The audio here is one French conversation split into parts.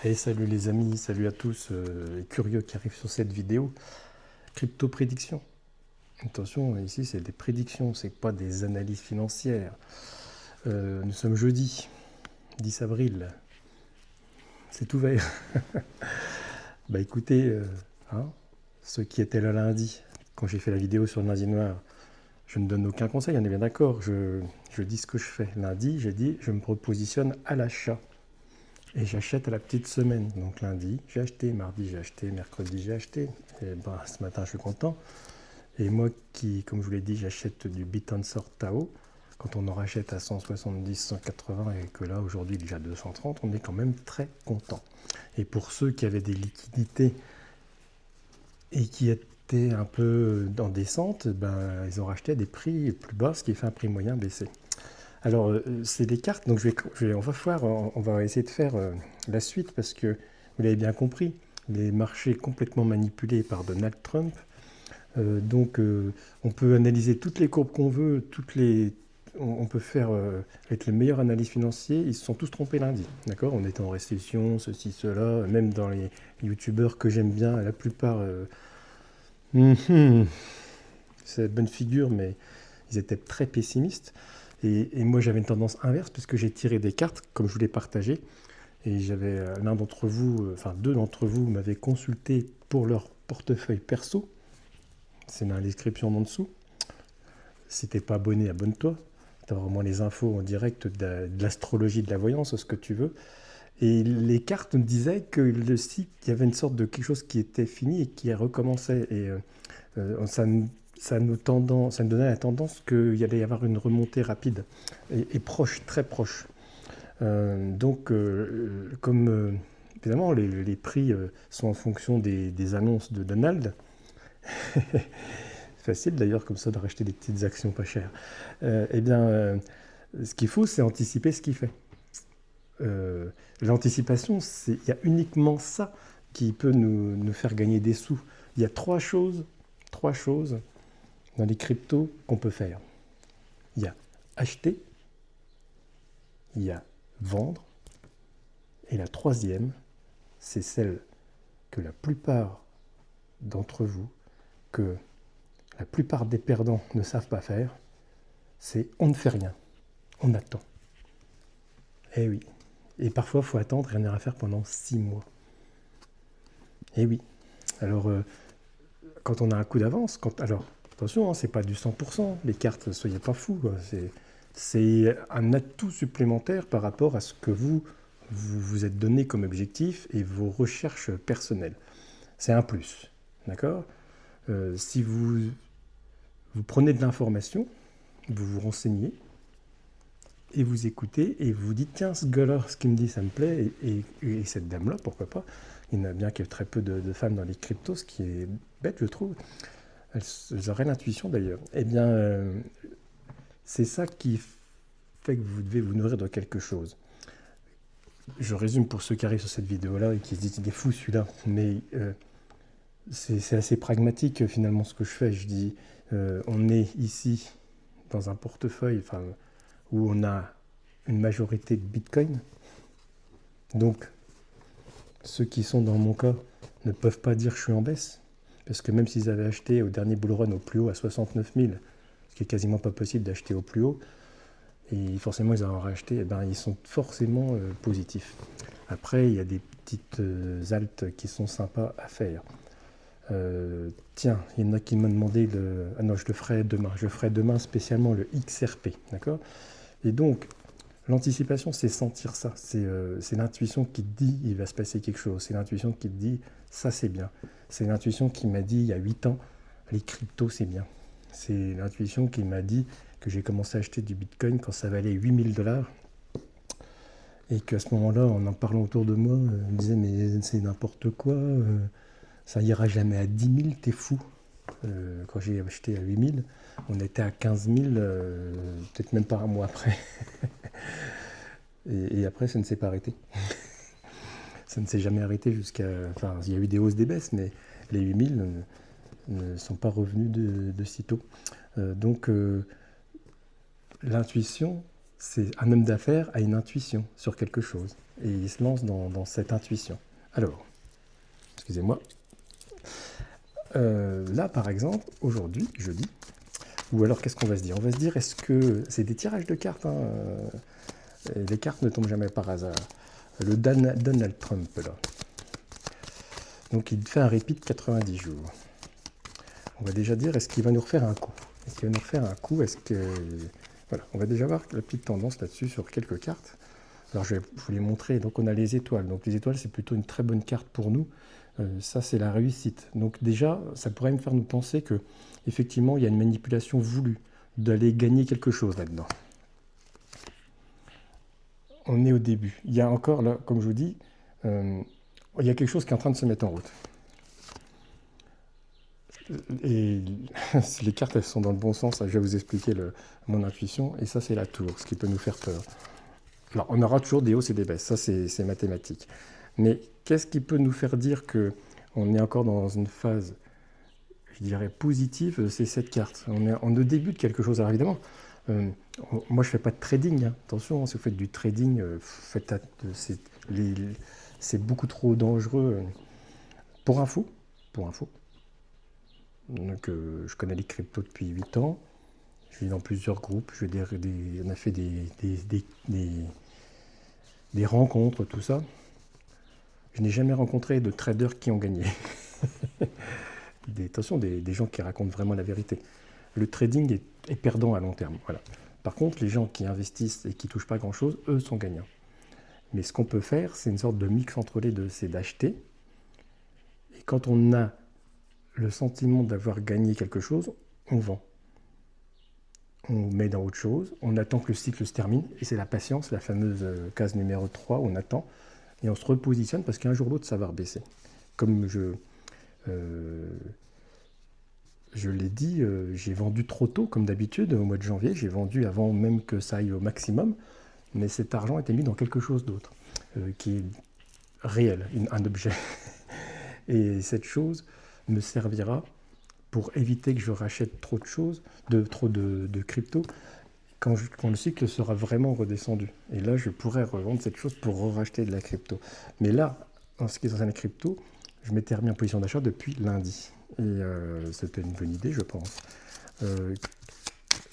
Hey, salut les amis, salut à tous les curieux qui arrivent sur cette vidéo. Crypto prédiction. Attention, ici c'est des prédictions, c'est pas des analyses financières. Nous sommes jeudi 10 avril, c'est ouvert. Bah écoutez, hein, ceux qui étaient là lundi, quand j'ai fait la vidéo sur le lundi noir, je ne donne aucun conseil, on est bien d'accord. Je dis ce que je fais. Lundi, j'ai dit je me repositionne à l'achat. Et j'achète à la petite semaine. Donc lundi, j'ai acheté, mardi, j'ai acheté, mercredi, j'ai acheté. Et ben, ce matin, je suis content. Et moi qui, comme je vous l'ai dit, j'achète du Bitansor Tao. Quand on en rachète à 170, 180 et que là, aujourd'hui, il est déjà 230, on est quand même très content. Et pour ceux qui avaient des liquidités et qui étaient un peu en descente, ben, ils ont racheté à des prix plus bas, ce qui fait un prix moyen baissé. Alors, c'est des cartes, donc on va essayer de faire la suite parce que vous l'avez bien compris, les marchés complètement manipulés par Donald Trump. On peut analyser toutes les courbes qu'on veut, on peut faire avec les meilleurs analystes financiers, ils se sont tous trompés lundi, d'accord? On était en récession, ceci, cela, même dans les youtubeurs que j'aime bien, la plupart, c'est bonne figure, mais ils étaient très pessimistes. Et moi, j'avais une tendance inverse, puisque j'ai tiré des cartes, comme je vous l'ai partagé. Et j'avais l'un d'entre vous, enfin deux d'entre vous, m'avaient consulté pour leur portefeuille perso. C'est dans la description en dessous. Si t'es pas abonné, abonne-toi. Tu as vraiment les infos en direct de l'astrologie, de la voyance, ce que tu veux. Et les cartes me disaient que le site, il y avait une sorte de quelque chose qui était fini et qui recommençait. Et ça nous donnait la tendance qu'il y allait y avoir une remontée rapide et proche, très proche. Évidemment, les prix sont en fonction des annonces de Donald. C'est facile d'ailleurs comme ça de racheter des petites actions pas chères. Ce qu'il faut, c'est anticiper ce qu'il fait. L'anticipation, il y a uniquement ça qui peut nous faire gagner des sous. Il y a trois choses dans les cryptos qu'on peut faire. Il y a acheter, il y a vendre, et la troisième, c'est celle que la plupart d'entre vous, que la plupart des perdants ne savent pas faire, c'est on ne fait rien, on attend. Eh oui. Et parfois, il faut attendre et rien à faire pendant 6 mois. Eh oui. Alors, quand on a un coup d'avance, alors attention, hein, c'est pas du 100%, les cartes, soyez pas fous, quoi. C'est un atout supplémentaire par rapport à ce que vous êtes donné comme objectif et vos recherches personnelles. C'est un plus, d'accord? Si vous prenez de l'information, vous vous renseignez, et vous écoutez, et vous dites, tiens, ce gars-là, ce qu'il me dit, ça me plaît, et cette dame-là, pourquoi pas? Il y en a bien qu'il y a très peu de femmes dans les cryptos, ce qui est bête, je trouve. Elles auraient l'intuition, d'ailleurs. Eh bien, c'est ça qui fait que vous devez vous nourrir de quelque chose. Je résume pour ceux qui arrivent sur cette vidéo-là et qui se disent, il est fou celui-là, mais c'est assez pragmatique finalement ce que je fais. Je dis, on est ici dans un portefeuille où on a une majorité de Bitcoin. Donc, ceux qui sont dans mon cas ne peuvent pas dire que je suis en baisse, parce que même s'ils avaient acheté au dernier bull run au plus haut à 69 000, ce qui est quasiment pas possible d'acheter au plus haut, et forcément ils en ont racheté, et ben, ils sont forcément positifs. Après, il y a des petites altes qui sont sympas à faire. Tiens, il y en a qui m'ont demandé Ah non, je le ferai demain. Je ferai demain spécialement le XRP, d'accord? Et donc, l'anticipation, c'est sentir ça. C'est l'intuition qui te dit il va se passer quelque chose. C'est l'intuition qui te dit ça, c'est bien. C'est l'intuition qui m'a dit il y a 8 ans les cryptos, c'est bien. C'est l'intuition qui m'a dit que j'ai commencé à acheter du Bitcoin quand ça valait 8000 $. Et qu'à ce moment-là, en parlant autour de moi, je me disais mais c'est n'importe quoi. Ça ira jamais à 10 000, t'es fou. Quand j'ai acheté à 8 000, on était à 15 000, peut-être même pas un mois après. Et après, ça ne s'est pas arrêté. Ça ne s'est jamais arrêté jusqu'à... Enfin, il y a eu des hausses, des baisses, mais les 8 000 ne sont pas revenus de sitôt. L'intuition, c'est un homme d'affaires a une intuition sur quelque chose. et il se lance dans cette intuition. Alors, excusez-moi. Là, par exemple, aujourd'hui, jeudi, ou alors qu'est-ce qu'on va se dire? On va se dire, est-ce que c'est des tirages de cartes, hein, et les cartes ne tombent jamais par hasard. Le Donald Trump, là. Donc, il fait un répit de 90 jours. On va déjà dire, est-ce qu'il va nous refaire un coup? Est-ce qu'il va nous refaire un coup? Est-ce que... Voilà, on va déjà voir la petite tendance là-dessus sur quelques cartes. Alors, je vais vous les montrer. Donc, on a les étoiles. Donc, les étoiles, c'est plutôt une très bonne carte pour nous. Ça, c'est la réussite. Donc, déjà, ça pourrait me faire nous penser que, effectivement, il y a une manipulation voulue d'aller gagner quelque chose là-dedans. On est au début. Il y a encore, là, comme je vous dis, il y a quelque chose qui est en train de se mettre en route. Et si les cartes elles sont dans le bon sens, je vais vous expliquer mon intuition. Et ça, c'est la tour, ce qui peut nous faire peur. Alors, on aura toujours des hausses et des baisses, ça c'est mathématique. Mais qu'est-ce qui peut nous faire dire qu'on est encore dans une phase, je dirais, positive? C'est cette carte. On est en début de quelque chose. Alors évidemment, moi je ne fais pas de trading. Hein. Attention, si vous faites du trading, c'est beaucoup trop dangereux. Pour info, donc, je connais les cryptos depuis 8 ans. Je suis dans plusieurs groupes. On a fait des rencontres, tout ça. Je n'ai jamais rencontré de traders qui ont gagné. Attention, des gens qui racontent vraiment la vérité. Le trading est perdant à long terme. Voilà. Par contre, les gens qui investissent et qui ne touchent pas grand-chose, eux, sont gagnants. Mais ce qu'on peut faire, c'est une sorte de mix entre les deux. C'est d'acheter. Et quand on a le sentiment d'avoir gagné quelque chose, on vend. On met dans autre chose, on attend que le cycle se termine, et c'est la patience, la fameuse case numéro 3, on attend, et on se repositionne parce qu'un jour ou l'autre, ça va rebaisser. Comme je l'ai dit, j'ai vendu trop tôt, comme d'habitude, au mois de janvier, j'ai vendu avant même que ça aille au maximum, mais cet argent était mis dans quelque chose d'autre, qui est réel, un objet. Et cette chose me servira pour éviter que je rachète trop de choses, trop de crypto, quand le cycle sera vraiment redescendu. Et là, je pourrais revendre cette chose pour racheter de la crypto. Mais là, en ce qui concerne la crypto, je m'étais remis en position d'achat depuis lundi. Et c'était une bonne idée, je pense.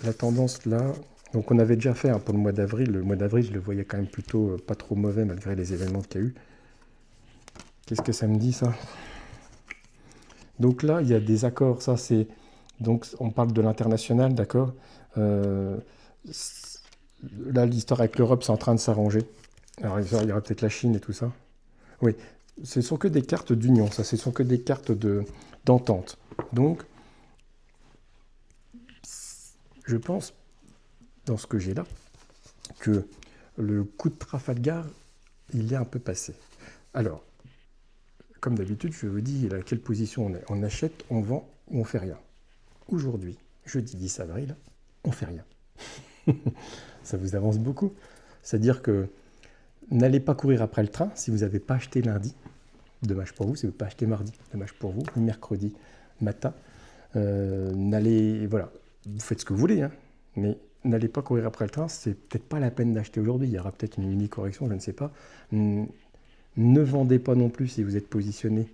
La tendance là, donc on avait déjà fait pour le mois d'avril. Le mois d'avril, je le voyais quand même plutôt pas trop mauvais malgré les événements qu'il y a eu. Qu'est-ce que ça me dit, ça? Donc là, il y a des accords. Ça, c'est donc on parle de l'international, d'accord. Là, l'histoire avec l'Europe, c'est en train de s'arranger. Alors, il y aura peut-être la Chine et tout ça. Oui, ce ne sont que des cartes d'union, ça. Ce ne sont que des cartes d'entente. Donc, je pense, dans ce que j'ai là, que le coup de Trafalgar, il est un peu passé. Alors, comme d'habitude, je vous dis à quelle position on est. On achète, on vend ou on fait rien. Aujourd'hui, jeudi 10 avril, on fait rien. Ça vous avance beaucoup. C'est-à-dire que n'allez pas courir après le train si vous n'avez pas acheté lundi. Dommage pour vous. Si vous n'avez pas acheté mardi, dommage pour vous. Ni mercredi matin. Voilà. Vous faites ce que vous voulez, hein, mais n'allez pas courir après le train. C'est peut-être pas la peine d'acheter aujourd'hui. Il y aura peut-être une mini correction, je ne sais pas. Ne vendez pas non plus si vous êtes positionné,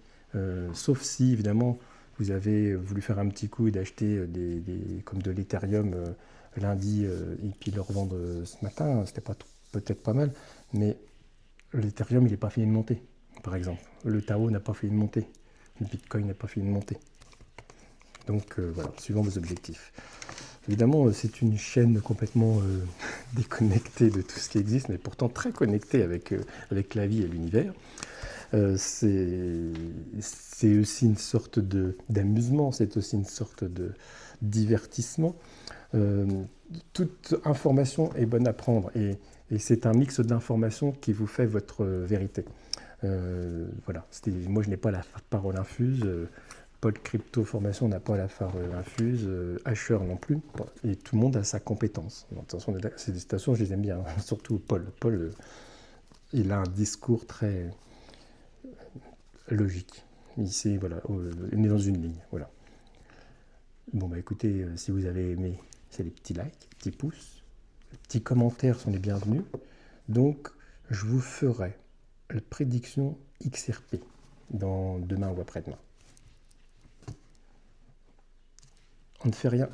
sauf si évidemment vous avez voulu faire un petit coup et d'acheter comme de l'Ethereum lundi et puis le revendre ce matin. C'était peut-être pas mal, mais l'Ethereum il n'est pas fini de monter, par exemple. Le Tao n'a pas fini de monter, le Bitcoin n'a pas fini de monter. Donc voilà, suivant vos objectifs. Évidemment, c'est une chaîne complètement déconnectée de tout ce qui existe, mais pourtant très connectée avec la vie et l'univers. C'est aussi une sorte d'amusement, c'est aussi une sorte de divertissement. Toute information est bonne à prendre et c'est un mix d'informations qui vous fait votre vérité. Voilà. Moi, je n'ai pas la parole infuse. Paul Crypto Formation n'a pas la parole infuse, Asher non plus, et tout le monde a sa compétence. Attention, ces citations, je les aime bien, hein. Surtout Paul. Paul, il a un discours très logique. Ici, voilà, on est dans une ligne, voilà. Bon, bah écoutez, si vous avez aimé, c'est les petits likes, les petits pouces, les petits commentaires sont les bienvenus. Donc, je vous ferai la prédiction XRP dans demain ou après-demain. On ne fait rien